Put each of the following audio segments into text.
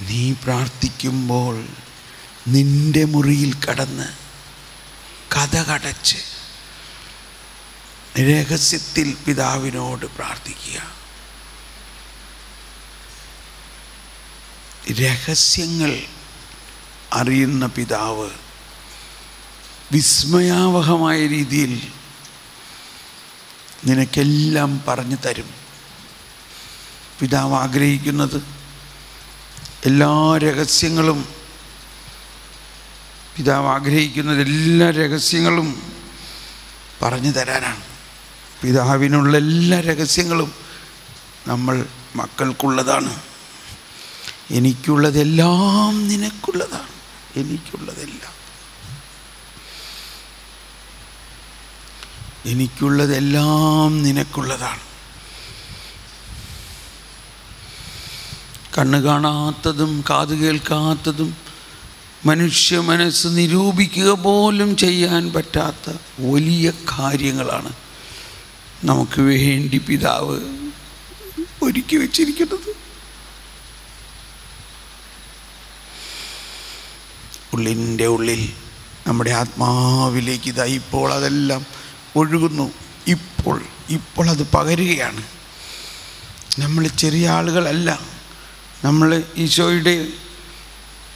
നീ പ്രാർത്ഥിക്കുമ്പോൾ നിന്റെ മുറിയിൽ കടന്ന് കതകടച്ച് രഹസ്യത്തിൽ പിതാവിനോട് പ്രാർത്ഥിക്കുക. രഹസ്യങ്ങൾ അറിയുന്ന പിതാവ് വിസ്മയാവഹമായ രീതിയിൽ നിനക്കെല്ലാം പറഞ്ഞു തരും. പിതാവ് ആഗ്രഹിക്കുന്നത് എല്ലാ രഹസ്യങ്ങളും പറഞ്ഞു തരാനാണ്. പിതാവിനുള്ള എല്ലാ രഹസ്യങ്ങളും നമ്മൾ മക്കൾക്കുള്ളതാണ്. എനിക്കുള്ളതെല്ലാം നിനക്കുള്ളതാണ്. എനിക്കുള്ളതെല്ലാം നിനക്കുള്ളതാണ്. കണ്ണ് കാണാത്തതും കാത് കേൾക്കാത്തതും മനുഷ്യ മനസ്സ് നിരൂപിക്കുക പോലും ചെയ്യാൻ പറ്റാത്ത വലിയ കാര്യങ്ങളാണ് നമുക്ക് വേണ്ടി പിതാവ് ഒരുക്കി വച്ചിരിക്കുന്നത്. ഉള്ളിൻ്റെ ഉള്ളിൽ നമ്മുടെ ആത്മാവിലേക്ക് ഇതാ ഇപ്പോൾ അതെല്ലാം ഒഴുകുന്നു. ഇപ്പോൾ അത് പകരുകയാണ്. നമ്മൾ ചെറിയ ആളുകളല്ല. നമ്മൾ ഈശോയുടെ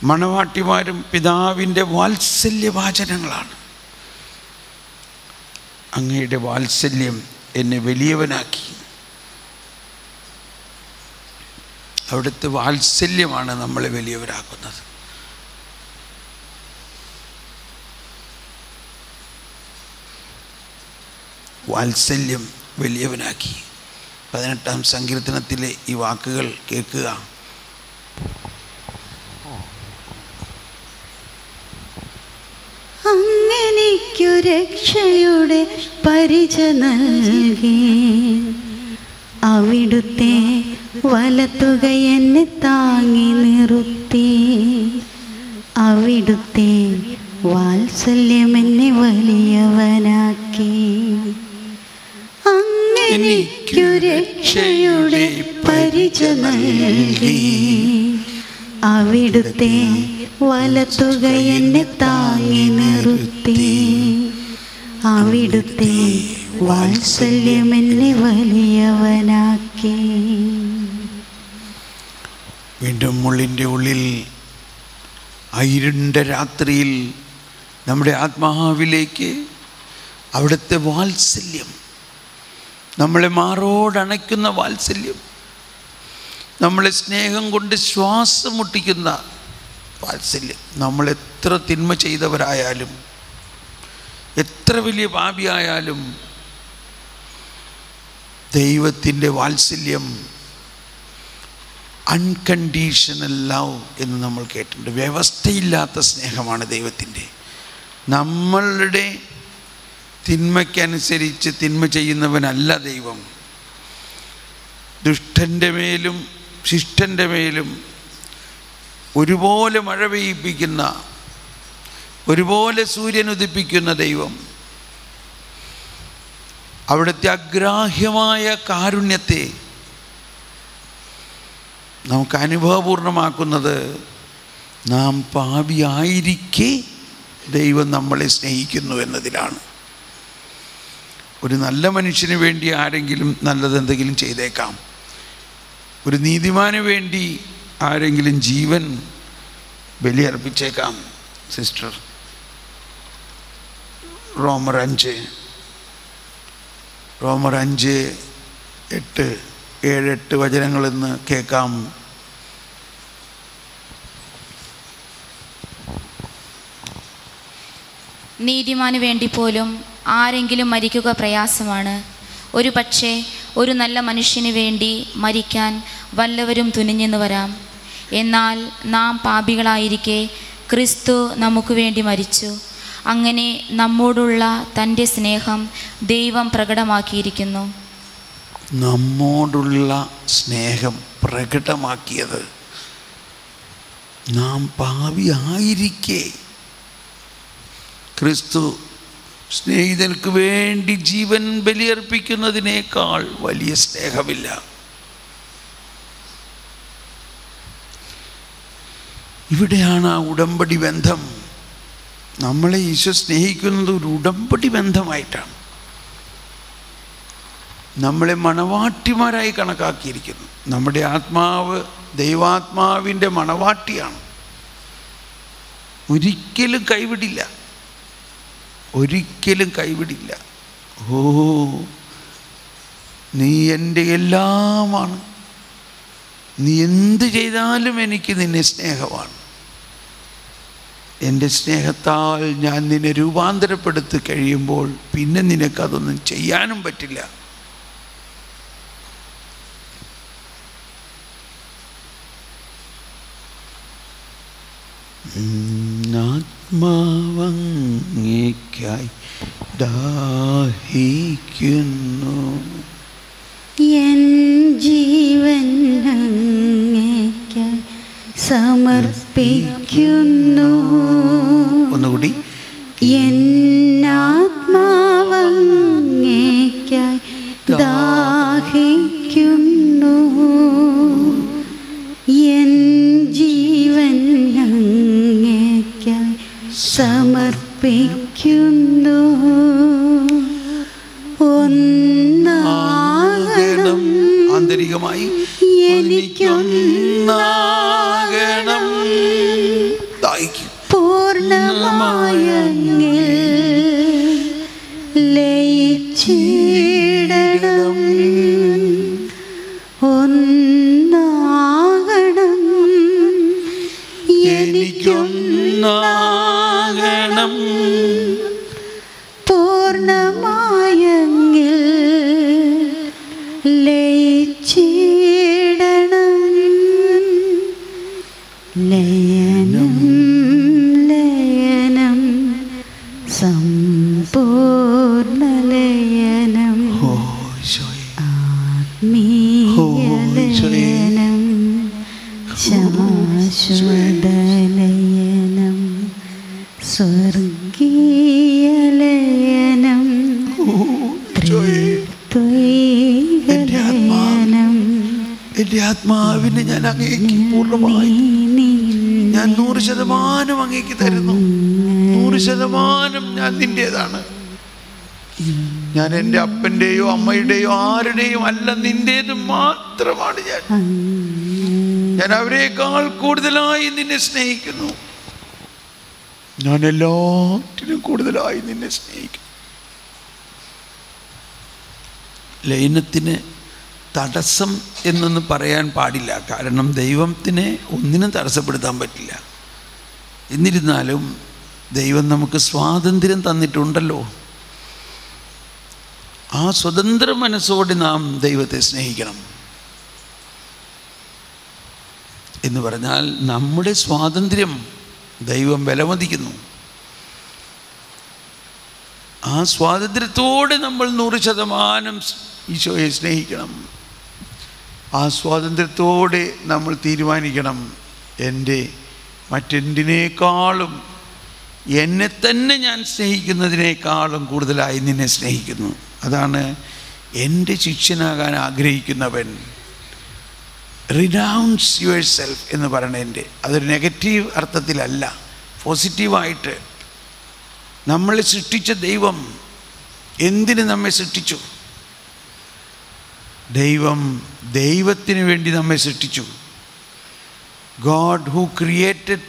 മണവാട്ടിമാരും പിതാവിൻ്റെ വാത്സല്യവാചനങ്ങളാണ്. അങ്ങയുടെ വാത്സല്യം എന്നെ വലിയവനാക്കി. അവിടുത്തെ വാത്സല്യമാണ് നമ്മളെ വലിയവരാക്കുന്നത്. വാത്സല്യം വലിയവനാക്കി. 18-ാം സങ്കീർത്തനത്തിലെ ഈ വാക്കുകൾ കേൾക്കുക. അങ്ങനെക്കു രക്ഷയുടെ പരിച നൽകി അവിടുത്തെ വലത്തുക എന്നെ താങ്ങി നിർത്തി. അവിടുത്തെ വാത്സല്യം എന്നെ വലിയവനാക്കി. അങ്ങനെക്കു രക്ഷയുടെ പരിച നൽകി അവിടുത്തെ വലത്തുക എന്നെ താങ്ങി നിർത്തി. അവിടുത്തെ വാത്സല്യം എന്നെ വലിയവനാക്കി. വീണ്ടും ഉള്ളിൻ്റെ ഉള്ളിൽ ഇരുണ്ട രാത്രിയിൽ നമ്മുടെ ആത്മാവിലേക്ക് അവിടുത്തെ വാത്സല്യം, നമ്മളെ മാറോടണയ്ക്കുന്ന വാത്സല്യം, നമ്മളെ സ്നേഹം കൊണ്ട് ശ്വാസം മുട്ടിക്കുന്ന വാത്സല്യം. നമ്മൾ എത്ര തിന്മ ചെയ്തവരായാലും, എത്ര വലിയ പാപിയായാലും ദൈവത്തിൻ്റെ വാത്സല്യം അൺകണ്ടീഷണൽ ലവ് എന്ന് നമ്മൾ കേട്ടിട്ടുണ്ട്. വ്യവസ്ഥയില്ലാത്ത സ്നേഹമാണ് ദൈവത്തിൻ്റെ. നമ്മളുടെ തിന്മയ്ക്കനുസരിച്ച് തിന്മ ചെയ്യുന്നവനല്ല ദൈവം. ദുഷ്ടൻ്റെ മേലും ശിഷ്ടൻ്റെ മേലും ഒരുപോലെ മഴ പെയ്യിപ്പിക്കുന്ന, ഒരുപോലെ സൂര്യൻ ഉദിപ്പിക്കുന്ന ദൈവം. അവിടുത്തെ അഗ്രാഹ്യമായ കാരുണ്യത്തെ നമുക്ക് അനുഭവപൂർണ്ണമാക്കുന്നത് നാം പാപിയായിരിക്കെ ദൈവം നമ്മളെ സ്നേഹിക്കുന്നു എന്നതിലാണ്. ഒരു നല്ല മനുഷ്യന് വേണ്ടി ആരെങ്കിലും നല്ലതെന്തെങ്കിലും ചെയ്തേക്കാം. ഒരു നീതിമാന് വേണ്ടി ആരെങ്കിലും ജീവൻ ബലിയർപ്പിച്ചേക്കാം. സിസ്റ്റർ റോമർ 5:7-8 വചനങ്ങളെന്ന് കേൾക്കാം. നീതിമാന് വേണ്ടി പോലും ആരെങ്കിലും മരിക്കുക പ്രയാസമാണ്. ഒരു പക്ഷേ ഒരു നല്ല മനുഷ്യന് വേണ്ടി മരിക്കാൻ വല്ലവരും തുനിഞ്ഞെന്ന് വരാം. എന്നാൽ നാം പാപികളായിരിക്കെ ക്രിസ്തു നമുക്ക് വേണ്ടി മരിച്ചു. അങ്ങനെ നമ്മോടുള്ള തൻ്റെ സ്നേഹം ദൈവം പ്രകടമാക്കിയിരിക്കുന്നു. നമ്മോടുള്ള സ്നേഹം പ്രകടമാക്കിയത് നാം പാപിയായിരിക്കെ ക്രിസ്തു സ്നേഹിതർക്ക് വേണ്ടി ജീവൻ ബലിയർപ്പിക്കുന്നതിനേക്കാൾ വലിയ സ്നേഹമില്ല. ഇവിടെയാണ് ആ ഉടമ്പടി ബന്ധം. നമ്മളെ ഈശോ സ്നേഹിക്കുന്നത് ഒരു ഉടമ്പടി ബന്ധമായിട്ടാണ്. നമ്മളെ മണവാട്ടിമാരായി കണക്കാക്കിയിരിക്കുന്നു. നമ്മുടെ ആത്മാവ് ദൈവാത്മാവിൻ്റെ മണവാട്ടിയാണ്. ഒരിക്കലും കൈവിടില്ല, ഒരിക്കലും കൈവിടില്ല. ഓ, നീ എൻ്റെ എല്ലാമാണ്, നീ എന്ത് ചെയ്താലും എനിക്ക് നിന്നെ സ്നേഹമാണ്. എൻ്റെ സ്നേഹത്താൽ ഞാൻ നിന്നെ രൂപാന്തരപ്പെടുത്തി കഴിയുമ്പോൾ പിന്നെ നിനക്കതൊന്നും ചെയ്യാനും പറ്റില്ല. ആത്മാവങ്ങേക്കായി ദാഹിക്കുന്നു, എൻ ജീവൻ അങ്ങേയ്ക്കായി സമർപ്പിക്കുന്നു. ഒന്നുകൂടി, എൻ ആത്മാവങ്ങേയ്ക്കായി ദാഹിക്കുന്നു, എൻ ജീവൻ അങ്ങേയ്ക്കായി സമർപ്പിക്കുന്നു. ഒന്നാകണം, ആന്തരികമായി എനിക്കൊന്നാകണം, ദാഹിക്കും, പൂർണ്ണമായങ്ങിൽ ലയിച്ചിടണം. ഒന്നാകണം, എനിക്കൊന്നാകണം, പൂർണ്ണമായങ്ങിൽ ലയിച്ചിടണം. ലയനം ലയനം സമ്പൂർണ്ണ ലയനം, ആത്മീയ ലയനം, ശാശ്വത ലയനം, സ്വർഗീയ ലയനം, ത്രിത്വൈക ലയനം. എൻ്റെ ആത്മാവിനെ ഞാൻ അങ്ങേക്ക് പൂർണ്ണമായി, ഞാൻ 100% അങ്ങേക്ക് തരുന്നു. 100% ഞാൻ നിൻ്റേതാണ്. ഞാൻ എൻ്റെ അപ്പൻ്റെയോ അമ്മയുടെയോ ആരുടെയും അല്ല, നിൻ്റേത് മാത്രമാണ്. ഞാൻ അവരെക്കാൾ കൂടുതലായി നിന്നെ സ്നേഹിക്കുന്നു. ഞാൻ എല്ലാറ്റിനും കൂടുതലായി നിന്നെ സ്നേഹിക്കുന്നു. ലയനത്തിന് തടസ്സം എന്നൊന്നും പറയാൻ പാടില്ല. കാരണം ദൈവത്തിനെ ഒന്നിനും തടസ്സപ്പെടുത്താൻ പറ്റില്ല. എന്നിരുന്നാലും ദൈവം നമുക്ക് സ്വാതന്ത്ര്യം തന്നിട്ടുണ്ടല്ലോ. ആ സ്വതന്ത്ര മനസ്സോടെ നാം ദൈവത്തെ സ്നേഹിക്കണം. എന്ന് പറഞ്ഞാൽ നമ്മുടെ സ്വാതന്ത്ര്യം ദൈവം വിലമതിക്കുന്നു. ആ സ്വാതന്ത്ര്യത്തോടെ നമ്മൾ 100% ഈശോയെ സ്നേഹിക്കണം. ആ സ്വാതന്ത്ര്യത്തോടെ നമ്മൾ തീരുമാനിക്കണം, എൻ്റെ മറ്റെന്തിനേക്കാളും എന്നെ തന്നെ ഞാൻ സ്നേഹിക്കുന്നതിനേക്കാളും കൂടുതലായി നിന്നെ സ്നേഹിക്കുന്നു. അതാണ് എൻ്റെ ശിഷ്യനാകാൻ ആഗ്രഹിക്കുന്നവൻ റിനൗൺസ് യുവർ സെൽഫ് എന്ന് പറയണതിൻ്റെ. അതൊരു നെഗറ്റീവ് അർത്ഥത്തിലല്ല, പോസിറ്റീവായിട്ട്. നമ്മളെ സൃഷ്ടിച്ച ദൈവം എന്തിന് നമ്മെ സൃഷ്ടിച്ചു? ദൈവം ദൈവത്തിന് വേണ്ടി നമ്മെ സൃഷ്ടിച്ചു. God who created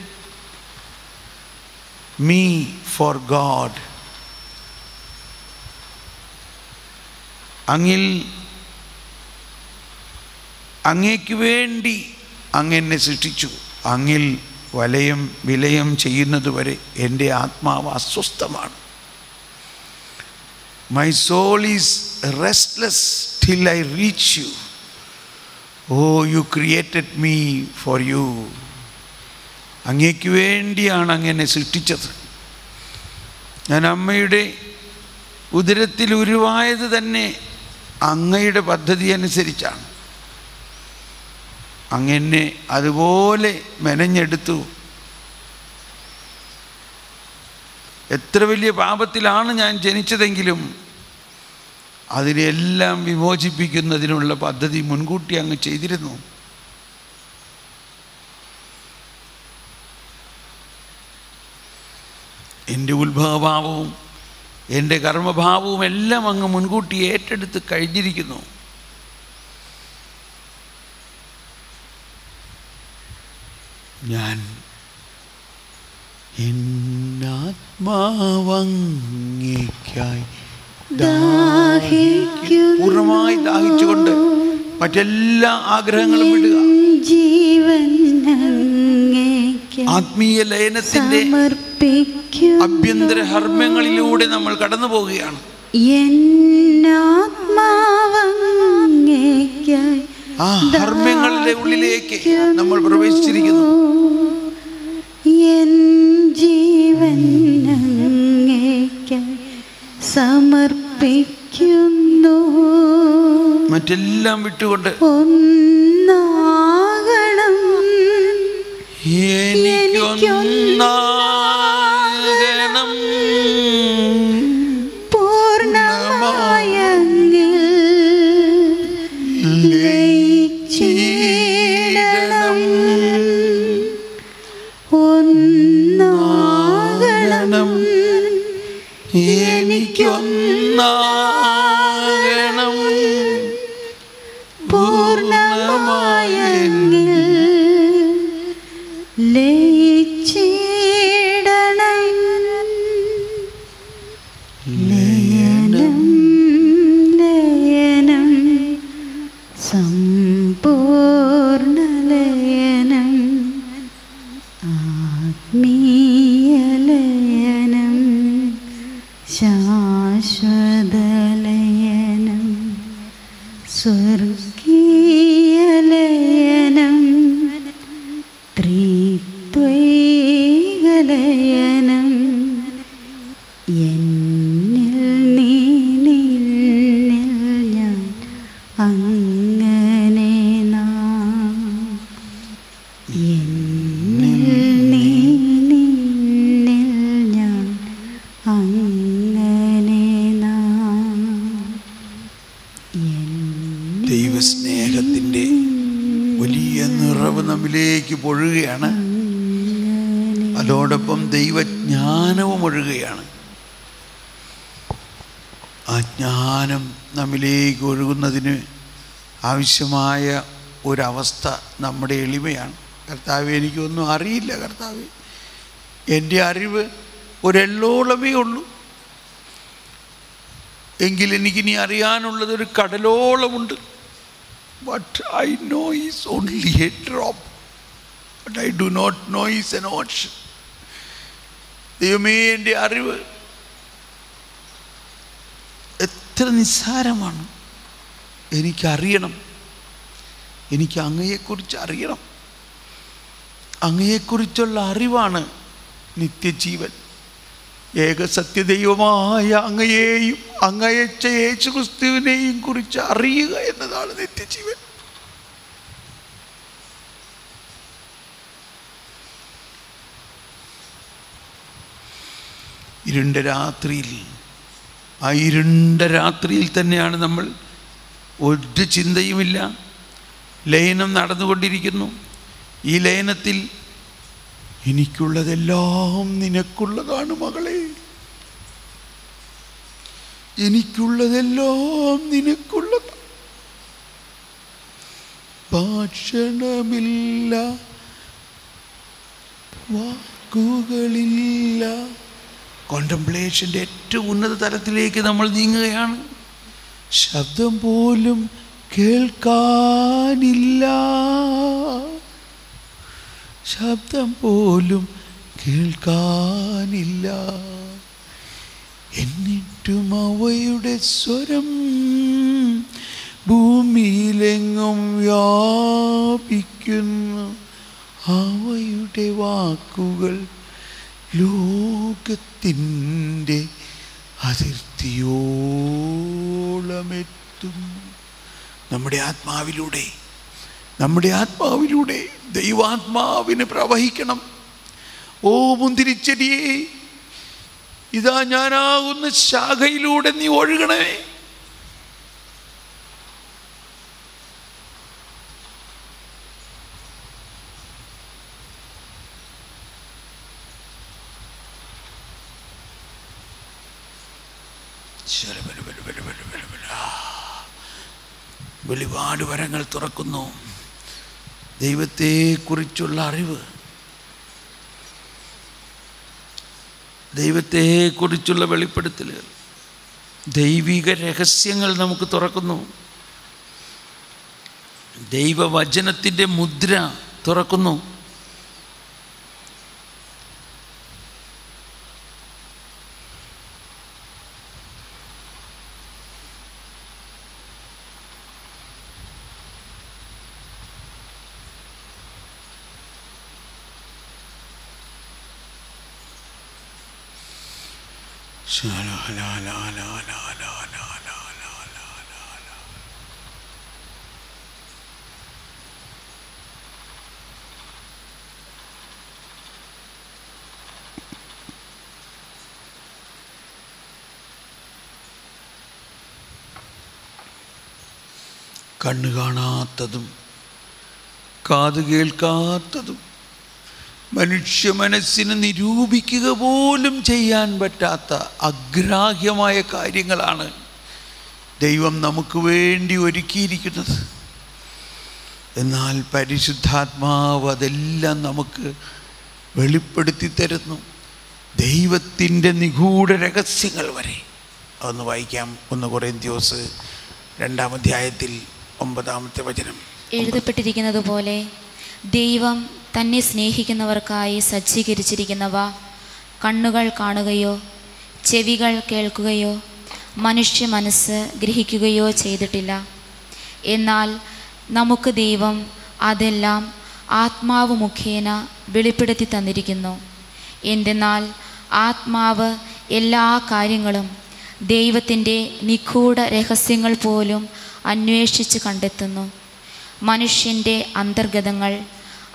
me for God. അങ്ങേക്ക് വേണ്ടി അങ്ങെന്നെ സൃഷ്ടിച്ചു. അങ്ങിൽ വിലയം ചെയ്യുന്നതുവരെ എൻ്റെ ആത്മാവ് അസ്വസ്ഥമാണ്. My soul is restless till I reach you. Oh, you created me for you. അങ്ങേക്ക് വേണ്ടിയാണ് അങ്ങനെ സൃഷ്ടിച്ചത്. ഞാൻ അമ്മയുടെ ഉദരത്തിൽ ഉരുവായത് തന്നെ അങ്ങയുടെ പദ്ധതി അനുസരിച്ചാണ്. അങ്ങനെ അതുപോലെ മെനഞ്ഞെടുത്തു. എത്ര വലിയ പാപത്തിലാണ് ഞാൻ ജനിച്ചതെങ്കിലും അതിനെല്ലാം വിമോചിപ്പിക്കുന്നതിനുള്ള പദ്ധതി മുൻകൂട്ടി അങ്ങ് ചെയ്തിരുന്നു. എൻ്റെ ഉത്ഭവഭാവവും എൻ്റെ കർമ്മഭാവവും എല്ലാം അങ്ങ് മുൻകൂട്ടി ഏറ്റെടുത്ത് കഴിഞ്ഞിരിക്കുന്നു. ഞാൻ എന്നാത്മാവങ്ങിക്കായി പൂർണ്ണമായി ദാഹിച്ചുകൊണ്ട് മറ്റെല്ലാ ആഗ്രഹങ്ങളും വിടുക. ആത്മീയ ലയനത്തിന്റെ അഭ്യന്തര ഹർമ്മ്യങ്ങളിലൂടെ നമ്മൾ കടന്നു പോവുകയാണ്. ആ ഹർമ്മ്യങ്ങളുടെ ഉള്ളിലേക്ക് നമ്മൾ പ്രവേശിച്ചിരിക്കുന്നു. സമർപ്പിക്കുന്നു. മറ്റെല്ലാം വിട്ടുകൊണ്ട് ഒന്നാകണം, എനിക്കൊന്നാകണം, പൂർണ്ണമായ ലയിച്ചിടണം. ഒന്നാകണം, എനിക്കൊന്നാകണം, പൂർണ്ണമായ ലയിച്ചിടണം. ലയനം ലയനം സമ്പൂർണ്ണ ലയനം, ആത്മീയ ലയനം, ശാശ്വത ലയനം, സ്വർഗീയ ലയനം, ത്രിത്വൈക ലയനം. എന്നിൽ നീ നിന്നിൽ ഞാൻ അങ്ങനെ നാം. എന്നിൽ നീ നിന്നിൽ ഞാൻ അങ്ങനെ നാം. ദൈവസ്നേഹത്തിൻ്റെ വലിയ നിറവ് നമ്മിലേക്ക് പൊഴുകയാണ്. അതോടൊപ്പം ദൈവജ്ഞാനവും ഒഴുകുകയാണ്. ആ ജ്ഞാനം നമ്മിലേക്ക് ഒഴുകുന്നതിന് ആവശ്യമായ ഒരവസ്ഥ നമ്മുടെ എളിമയാണ്. കർത്താവേ, എനിക്കൊന്നും അറിയില്ല കർത്താവേ, എൻ്റെ അറിവ് ഒരെള്ളോളമേ ഉള്ളൂ. എങ്കിൽ എനിക്കിനി അറിയാനുള്ളതൊരു കടലോളമുണ്ട്. What I know is only a drop. What I do not know is an ocean. ദൈവമേ, എൻ്റെ അറിവ് എത്ര നിസ്സാരമാണ്. എനിക്കറിയണം, എനിക്ക് അങ്ങയെക്കുറിച്ച് അറിയണം. അങ്ങയെക്കുറിച്ചുള്ള അറിവാണ് നിത്യജീവൻ. ഏകസത്യദൈവമായ അങ്ങയെയും അങ്ങയച്ച യേശുക്രിസ്തുവിനെയും കുറിച്ച് അറിയുക എന്നതാണ് നിത്യജീവൻ. ഇരുണ്ട രാത്രിയിൽ, ആ ഇരുണ്ട രാത്രിയിൽ തന്നെയാണ് നമ്മൾ. ഒരു ചിന്തയുമില്ല, ലയനം നടന്നുകൊണ്ടിരിക്കുന്നു. ഈ ലയനത്തിൽ എനിക്കുള്ളതെല്ലാം നിനക്കുള്ളതാണ് മകളെ, എനിക്കുള്ളതെല്ലാം നിനക്കുള്ളതാണ്. ഭാഷണമില്ല, വാക്കുകളില്ല. കോണ്ടംപ്ലേഷൻ്റെ ഏറ്റവും ഉന്നത തലത്തിലേക്ക് നമ്മൾ നീങ്ങുകയാണ്. ശബ്ദം പോലും കേൾക്കാനില്ല, ശബ്ദം പോലും കേൾക്കാനില്ല. എന്നിട്ടും അവയുടെ സ്വരം ഭൂമിയിലെങ്ങും വ്യാപിക്കുന്നു. അവയുടെ വാക്കുകൾ ലോകത്തിൻ്റെ അതിർത്തിയോളമെത്തുന്നു. നമ്മുടെ ആത്മാവിലൂടെ ദൈവാത്മാവിന് പ്രവഹിക്കണം. ഓ മുന്തിരിച്ചെടിയെ, ഇതാ ഞാനാകുന്ന ശാഖയിലൂടെ നീ ഒഴുകണമേ. വെളിപാട് വരങ്ങൾ തുറക്കുന്നു. ദൈവത്തെക്കുറിച്ചുള്ള അറിവ്, ദൈവത്തെക്കുറിച്ചുള്ള വെളിപ്പെടുത്തലുകൾ, ദൈവിക രഹസ്യങ്ങൾ നമുക്ക് തുറക്കുന്നു. ദൈവവചനത്തിൻ്റെ മുദ്ര തുറക്കുന്നു. കണ്ണ് കാണാത്തതും കാത് കേൾക്കാത്തതും മനുഷ്യ മനസ്സിന് നിരൂപിക്കുക പോലും ചെയ്യാൻ പറ്റാത്ത അഗ്രാഹ്യമായ കാര്യങ്ങളാണ് ദൈവം നമുക്ക് വേണ്ടി ഒരുക്കിയിരിക്കുന്നത്. എന്നാൽ പരിശുദ്ധാത്മാവ് അതെല്ലാം നമുക്ക് വെളിപ്പെടുത്തി തരുന്നു. ദൈവത്തിൻ്റെ നിഗൂഢ രഹസ്യങ്ങൾ വരെ. അതൊന്ന് വായിക്കാം. 1 കൊരിന്ത്യർ 2-ാം അധ്യായത്തിൽ 9-ാമത്തെ വചനം. എഴുതപ്പെട്ടിരിക്കുന്നത് പോലെ ദൈവം തന്നെ സ്നേഹിക്കുന്നവർക്കായി സജ്ജീകരിച്ചിരിക്കുന്നവ കണ്ണുകൾ കാണുകയോ ചെവികൾ കേൾക്കുകയോ മനുഷ്യ മനസ്സ് ഗ്രഹിക്കുകയോ ചെയ്തിട്ടില്ല. എന്നാൽ നമുക്ക് ദൈവം അതെല്ലാം ആത്മാവ് മുഖേന വെളിപ്പെടുത്തി തന്നിരിക്കുന്നു. എന്തെന്നാൽ ആത്മാവ് എല്ലാ കാര്യങ്ങളും ദൈവത്തിൻ്റെ നിഗൂഢ രഹസ്യങ്ങൾ പോലും അന്വേഷിച്ച് കണ്ടെത്തുന്നു. മനുഷ്യൻ്റെ അന്തർഗതങ്ങൾ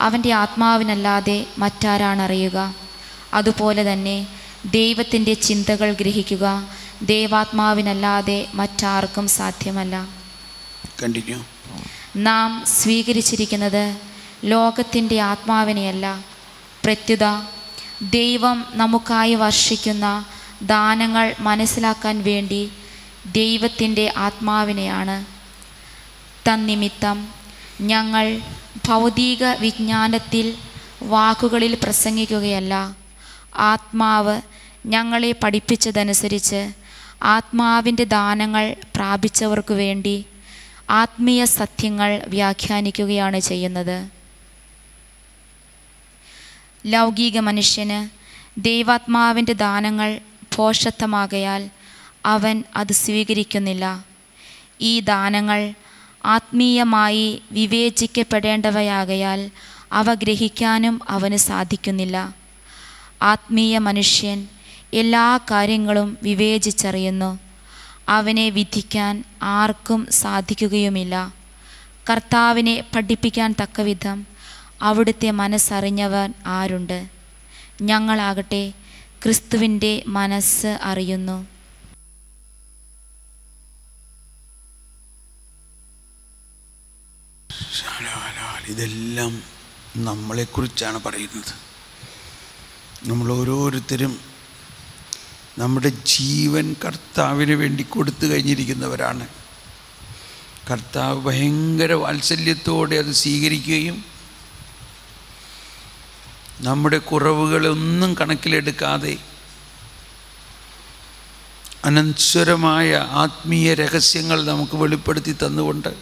അവൻ്റെ ആത്മാവിനല്ലാതെ മറ്റാരാണറിയുക? അതുപോലെ തന്നെ ദൈവത്തിൻ്റെ ചിന്തകൾ ഗ്രഹിക്കുക ദൈവാത്മാവിനല്ലാതെ മറ്റാർക്കും സാധ്യമല്ല. കണ്ടിന്യൂ. നാം സ്വീകരിച്ചിരിക്കുന്നത് ലോകത്തിൻ്റെ ആത്മാവിനെയല്ല, പ്രത്യുത ദൈവം നമുക്കായി വർഷിക്കുന്ന ദാനങ്ങൾ മനസ്സിലാക്കാൻ വേണ്ടി ദൈവത്തിൻ്റെ ആത്മാവിനെയാണ്. തന്നിമിത്തം ഞങ്ങൾ ഭൗതിക വിജ്ഞാനത്തിൽ വാക്കുകളിൽ പ്രസംഗിക്കുകയല്ല, ആത്മാവ് ഞങ്ങളെ പഠിപ്പിച്ചതനുസരിച്ച് ആത്മാവിൻ്റെ ദാനങ്ങൾ പ്രാപിച്ചവർക്കു വേണ്ടി ആത്മീയ സത്യങ്ങൾ വ്യാഖ്യാനിക്കുകയാണ് ചെയ്യുന്നത്. ലൗകിക മനുഷ്യന് ദൈവാത്മാവിൻ്റെ ദാനങ്ങൾ ഭോഷത്വമാകയാൽ അവൻ അത് സ്വീകരിക്കുന്നില്ല. ഈ ദാനങ്ങൾ ആത്മീയമായി വിവേചിക്കപ്പെടേണ്ടവയാകയാൽ അവ ഗ്രഹിക്കാനും അവന് സാധിക്കുന്നില്ല. ആത്മീയ മനുഷ്യൻ എല്ലാ കാര്യങ്ങളും വിവേചിച്ചറിയുന്നു, അവനെ വിധിക്കാൻ ആർക്കും സാധിക്കുകയുമില്ല. കർത്താവിനെ പഠിപ്പിക്കാൻ തക്കവിധം അവിടുത്തെ മനസ്സറിഞ്ഞവർ ആരുണ്ട്? ഞങ്ങളാകട്ടെ ക്രിസ്തുവിൻ്റെ മനസ്സ് അറിയുന്നു. ഇതെല്ലാം നമ്മളെക്കുറിച്ചാണ് പറയുന്നത്. നമ്മൾ ഓരോരുത്തരും നമ്മുടെ ജീവൻ കർത്താവിന് വേണ്ടി കൊടുത്തു കഴിഞ്ഞിരിക്കുന്നവരാണ്. കർത്താവ് ഭയങ്കര വാത്സല്യത്തോടെ അത് സ്വീകരിക്കുകയും നമ്മുടെ കുറവുകളൊന്നും കണക്കിലെടുക്കാതെ അനശ്വരമായ ആത്മീയ രഹസ്യങ്ങൾ നമുക്ക് വെളിപ്പെടുത്തി തന്നുകൊണ്ട്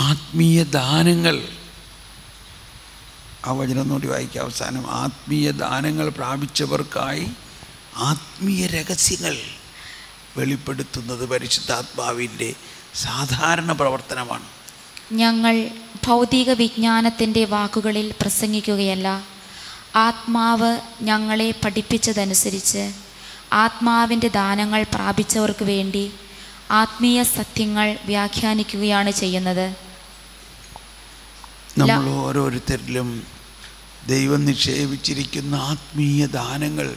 ആത്മീയ ദാനങ്ങൾ, ആ വചനം കൂടി വായിക്കുക അവസാനം. ആത്മീയ ദാനങ്ങൾ പ്രാപിച്ചവർക്കായി ആത്മീയ രഹസ്യങ്ങൾ വെളിപ്പെടുത്തുന്നത് പരിശുദ്ധാത്മാവിൻ്റെ സാധാരണ പ്രവർത്തനമാണ്. ഞങ്ങൾ ഭൗതിക വിജ്ഞാനത്തിൻ്റെ വാക്കുകളിൽ പ്രസംഗിക്കുകയല്ല, ആത്മാവ് ഞങ്ങളെ പഠിപ്പിച്ചതനുസരിച്ച് ആത്മാവിൻ്റെ ദാനങ്ങൾ പ്രാപിച്ചവർക്ക് വേണ്ടി ആത്മീയ സത്യങ്ങൾ വ്യാഖ്യാനിക്കുകയാണ് ചെയ്യുന്നത്. നമ്മൾ ഓരോരുത്തരിലും ദൈവം നിക്ഷേപിച്ചിരിക്കുന്ന ആത്മീയ ദാനങ്ങൾ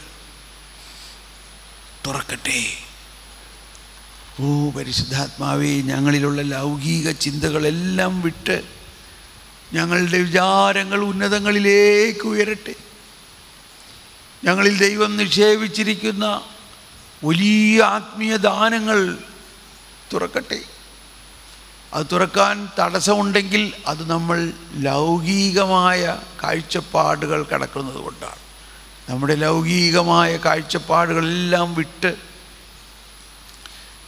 തുറക്കട്ടെ. ഓ പരിശുദ്ധാത്മാവേ, ഞങ്ങളിലുള്ള ലൗകിക ചിന്തകളെല്ലാം വിട്ട് ഞങ്ങളുടെ വിചാരങ്ങൾ ഉന്നതങ്ങളിലേക്ക് ഉയരട്ടെ. ഞങ്ങളിൽ ദൈവം നിക്ഷേപിച്ചിരിക്കുന്ന വലിയ ആത്മീയ ദാനങ്ങൾ തുറക്കട്ടെ. അത് തുറക്കാൻ തടസ്സമുണ്ടെങ്കിൽ അത് നമ്മൾ ലൗകികമായ കാഴ്ചപ്പാടുകൾ കടക്കുന്നത് കൊണ്ടാണ്. നമ്മുടെ ലൗകികമായ കാഴ്ചപ്പാടുകളെല്ലാം വിട്ട്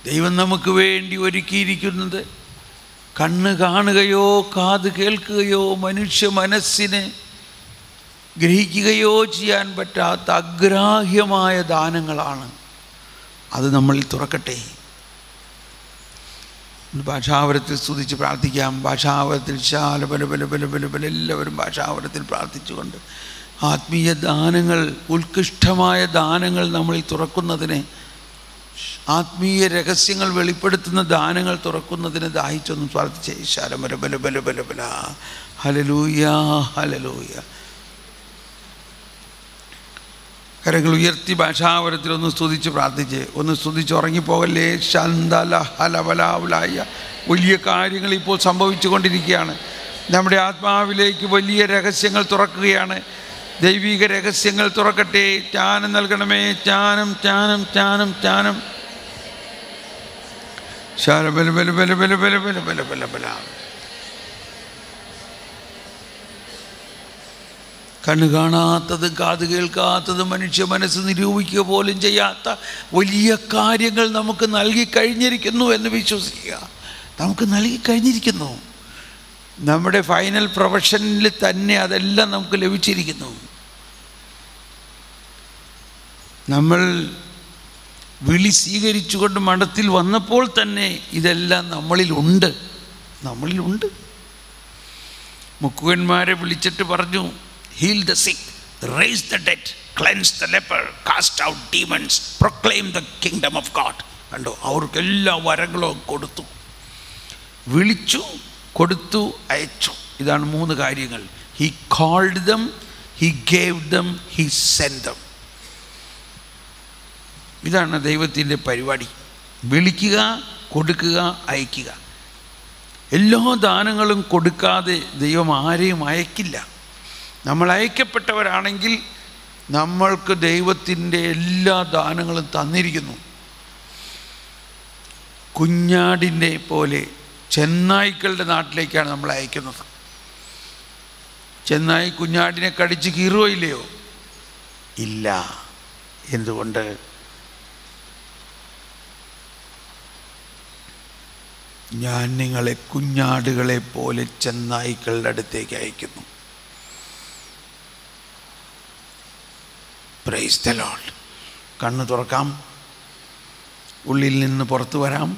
ദൈവം നമുക്ക് വേണ്ടി ഒരുക്കിയിരിക്കുന്നത് കണ്ണ് കാണുകയോ കാത് കേൾക്കുകയോ മനുഷ്യ മനസ്സിന് ഗ്രഹിക്കുകയോ ചെയ്യാൻ പറ്റാത്ത അഗ്രാഹ്യമായ ദാനങ്ങളാണ്. അത് നമ്മളിൽ തുറക്കട്ടെ. ഭാഷാവരത്തിൽ സ്തുതിച്ച് പ്രാർത്ഥിക്കാം. ഭാഷാവരത്തിൽ എല്ലാവരും ഭാഷാവരത്തിൽ പ്രാർത്ഥിച്ചുകൊണ്ട് ആത്മീയ ദാനങ്ങൾ, ഉത്കൃഷ്ടമായ ദാനങ്ങൾ നമ്മളിൽ തുറക്കുന്നതിന്, ആത്മീയ രഹസ്യങ്ങൾ വെളിപ്പെടുത്തുന്ന ദാനങ്ങൾ തുറക്കുന്നതിന് ദാഹിച്ചൊന്നും പ്രാർത്ഥിച്ചേ. ശാലമരബലബലബലബല ഹല്ലേലൂയ ഹല്ലേലൂയ. കരങ്ങൾ ഉയർത്തി ഭാഷാവരത്തിൽ ഒന്ന് സ്തുതിച്ച് പ്രാർത്ഥിച്ച്, ഒന്ന് സ്തുതിച്ച് ഉറങ്ങിപ്പോകല്ലേ. ശാന്തല ഹലബലാവലായ വലിയ കാര്യങ്ങൾ ഇപ്പോൾ സംഭവിച്ചു കൊണ്ടിരിക്കുകയാണ്. നമ്മുടെ ആത്മാവിലേക്ക് വലിയ രഹസ്യങ്ങൾ തുറക്കുകയാണ്. ദൈവിക രഹസ്യങ്ങൾ തുറക്കട്ടെ. ജ്ഞാനം നൽകണമേ. ജ്ഞാനം ജ്ഞാനം ജ്ഞാനം ജ്ഞാനം. ശാലബലബലബലബലബലബലബലബല. കണ്ണ് കാണാത്തതും കാത് കേൾക്കാത്തതും മനുഷ്യ മനസ്സ് നിരൂപിക്കുക പോലും ചെയ്യാത്ത വലിയ കാര്യങ്ങൾ നമുക്ക് നൽകി കഴിഞ്ഞിരിക്കുന്നു എന്ന് വിശ്വസിക്കുക. നമുക്ക് നൽകി കഴിഞ്ഞിരിക്കുന്നു. നമ്മുടെ ഫൈനൽ പ്രൊഫഷനിൽ തന്നെ അതെല്ലാം നമുക്ക് ലഭിച്ചിരിക്കുന്നു. നമ്മൾ വിളി സ്വീകരിച്ചുകൊണ്ട് മഠത്തിൽ വന്നപ്പോൾ തന്നെ ഇതെല്ലാം നമ്മളിലുണ്ട്. മുക്കുവന്മാരെ വിളിച്ചിട്ട് പറഞ്ഞു, heal the sick, raise the dead, cleanse the leper, cast out demons, proclaim the kingdom of God. കണ്ടോ, അവർക്കെല്ലാ വരങ്ങളും കൊടുത്തു. വിളിച്ചു, കൊടുത്തു, അയച്ചു. ഇതാണ് 3 കാര്യങ്ങൾ. He called them, he gave them, he sent them. ഇതാണ് ദൈവത്തിൻ്റെ പരിപാടി. വിളിക്കുക, കൊടുക്കുക, അയക്കുക. എല്ലാ ദാനങ്ങളും കൊടുക്കാതെ ദൈവം ആരെയും അയക്കില്ല. നമ്മൾ അയക്കപ്പെട്ടവരാണെങ്കിൽ നമ്മൾക്ക് ദൈവത്തിൻ്റെ എല്ലാ ദാനങ്ങളും തന്നിരിക്കുന്നു. കുഞ്ഞാടിനെ പോലെ ചെന്നായ്ക്കളുടെ നാട്ടിലേക്കാണ് നമ്മൾ അയക്കുന്നത്. ചെന്നായി കുഞ്ഞാടിനെ കടിച്ച് കീറുകയോ ഇല്ലയോ? ഇല്ല. എന്തുകൊണ്ട്? ഞാൻ നിങ്ങളെ കുഞ്ഞാടുകളെ പോലെ ചെന്നായ്ക്കളുടെ അടുത്തേക്ക് അയക്കുന്നു. Praise the Lord. കണ്ണ് തുറക്കാം, ഉള്ളിൽ നിന്ന് പുറത്തു വരാം.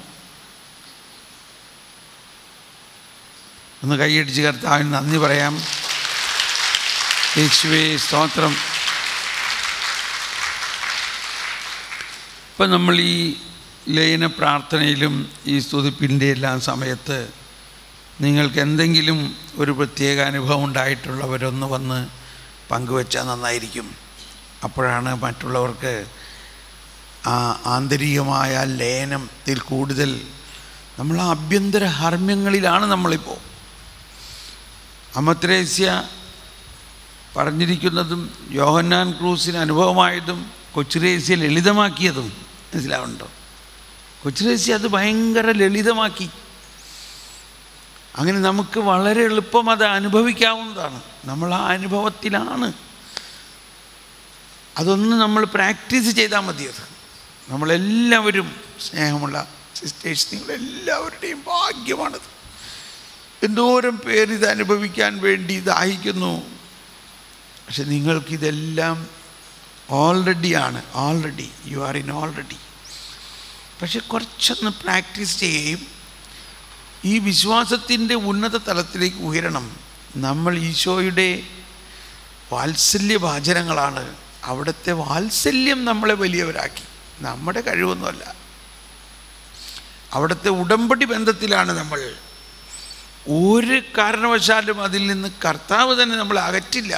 ഒന്ന് കൈയടിച്ച് കർത്താവിന് നന്ദി പറയാം. യേശുവേ സ്തോത്രം. ഇപ്പം നമ്മൾ ഈ ലയന പ്രാർത്ഥനയിലും ഈ സ്തുതിപ്പിൻ്റെ എല്ലാം സമയത്ത് നിങ്ങൾക്ക് എന്തെങ്കിലും ഒരു പ്രത്യേക അനുഭവം ഉണ്ടായിട്ടുള്ളവരൊന്ന് വന്ന് പങ്കുവെച്ചാൽ നന്നായിരിക്കും. അപ്പോഴാണ് മറ്റുള്ളവർക്ക് ആ ആന്തരികമായ ലയനത്തിൽ കൂടുതൽ നമ്മൾ ആഭ്യന്തര ഹർമ്മ്യങ്ങളിലാണ് നമ്മളിപ്പോൾ. അമത്രേസ്യ പറഞ്ഞിരിക്കുന്നതും യോഹന്നാൻ ക്രൂസിന് അനുഭവമായതും കൊച്ചുരേസ്യ ലളിതമാക്കിയതും മനസ്സിലാവുന്നുണ്ടോ? കൊച്ചുരേസ്യ അത് ഭയങ്കര ലളിതമാക്കി. അങ്ങനെ നമുക്ക് വളരെ എളുപ്പം അത് അനുഭവിക്കാവുന്നതാണ്. നമ്മൾ ആ അനുഭവത്തിലാണ്. അതൊന്ന് നമ്മൾ പ്രാക്ടീസ് ചെയ്താൽ മതിയത്. നമ്മളെല്ലാവരും സ്നേഹമുള്ള സിസ്റ്റേഴ്സ്, നിങ്ങളെല്ലാവരുടെയും ഭാഗ്യമാണത്. എന്തോരം പേര് ഇത് അനുഭവിക്കാൻ വേണ്ടി ദാഹിക്കുന്നു. പക്ഷെ നിങ്ങൾക്കിതെല്ലാം ഓൾറെഡിയാണ്. You are in already. പക്ഷെ കുറച്ചൊന്ന് പ്രാക്ടീസ് ചെയ്യുകയും ഈ വിശ്വാസത്തിൻ്റെ ഉന്നത തലത്തിലേക്ക് ഉയരണം. നമ്മൾ ഈശോയുടെ വാത്സല്യഭാചനങ്ങളാണ്. അവിടുത്തെ വാത്സല്യം നമ്മളെ വലിയവരാക്കി. നമ്മുടെ കഴിവൊന്നുമല്ല. അവിടുത്തെ ഉടമ്പടി ബന്ധത്തിലാണ് നമ്മൾ. ഒരു കാരണവശാലും അതിൽ നിന്ന് കർത്താവ് തന്നെ നമ്മളെ അകറ്റില്ല.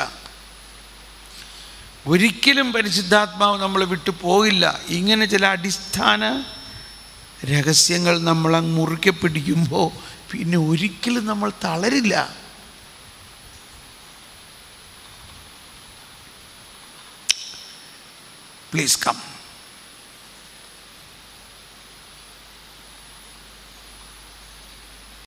ഒരിക്കലും പരിശുദ്ധാത്മാവ് നമ്മളെ വിട്ടു പോകില്ല. ഇങ്ങനെ ചില അടിസ്ഥാന രഹസ്യങ്ങൾ നമ്മളങ്ങ് മുറുക്കെ പിടിക്കുമ്പോൾ പിന്നെ ഒരിക്കലും നമ്മൾ തളരില്ല. Please come.